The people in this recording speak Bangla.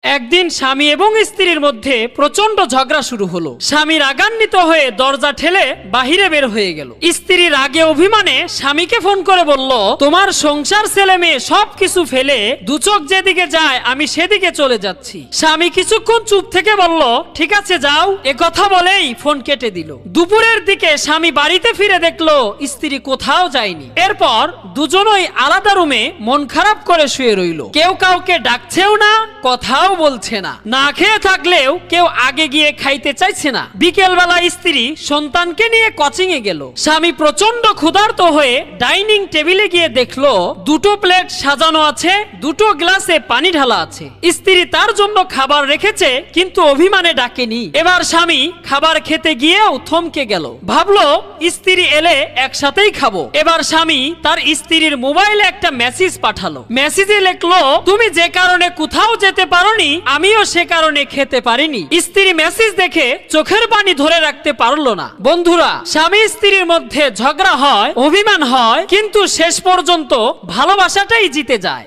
একদিন স্বামী এবং স্ত্রীর মধ্যে প্রচন্ড ঝগড়া শুরু হলো। স্বামী রাগান্বিত হয়ে দরজা ঠেলে বাহিরে বের হয়ে গেল। স্ত্রী রাগে অভিমানে স্বামীকে ফোন করে বলল, তোমার সংসার ছেলে মেয়ে সবকিছু ফেলে দু চোখ যেদিকে যায় আমি সেদিকে চলে যাচ্ছি। স্বামী কিছুক্ষণ চুপ থেকে বলল, ঠিক আছে যাও। এ কথা বলেই ফোন কেটে দিল। দুপুরের দিকে স্বামী বাড়িতে ফিরে দেখলো স্ত্রী কোথাও যায়নি। এরপর দুজনই আলাদা রুমে মন খারাপ করে শুয়ে রইল। কেউ কাউকে ডাকছেও না, কথাও বলছে না। না খেয়ে থাকলেও কেউ আগে গিয়ে খাইতে চাইছে না। বিকেল বেলা স্ত্রী সন্তানকে নিয়ে কোচিং এ গেল। স্বামী প্রচন্ড ক্ষুধার্ত হয়ে ডাইনিং টেবিলে গিয়ে দেখলো দুটো প্লেট সাজানো আছে, দুটো গ্লাসে পানি ঢালা আছে। স্ত্রী তার জন্য খাবার রেখেছে কিন্তু অভিমানে ডাকেনি। এবার স্বামী খাবার খেতে গিয়েও থমকে গেল। ভাবলো স্ত্রী এলে একসাথেই খাবো। এবার স্বামী তার স্ত্রীর মোবাইলে একটা মেসেজ পাঠালো। মেসেজে লিখলো, তুমি যে কারণে কোথাও যেতে পারোনি আমিও সে কারণে খেতে পারিনি। স্ত্রী মেসেজ দেখে চোখের পানি ধরে রাখতে পারলো না। বন্ধুরা, স্বামী স্ত্রীর মধ্যে ঝগড়া হয়, অভিমান হয়, কিন্তু শেষ পর্যন্ত ভালোবাসাটাই জিতে যায়।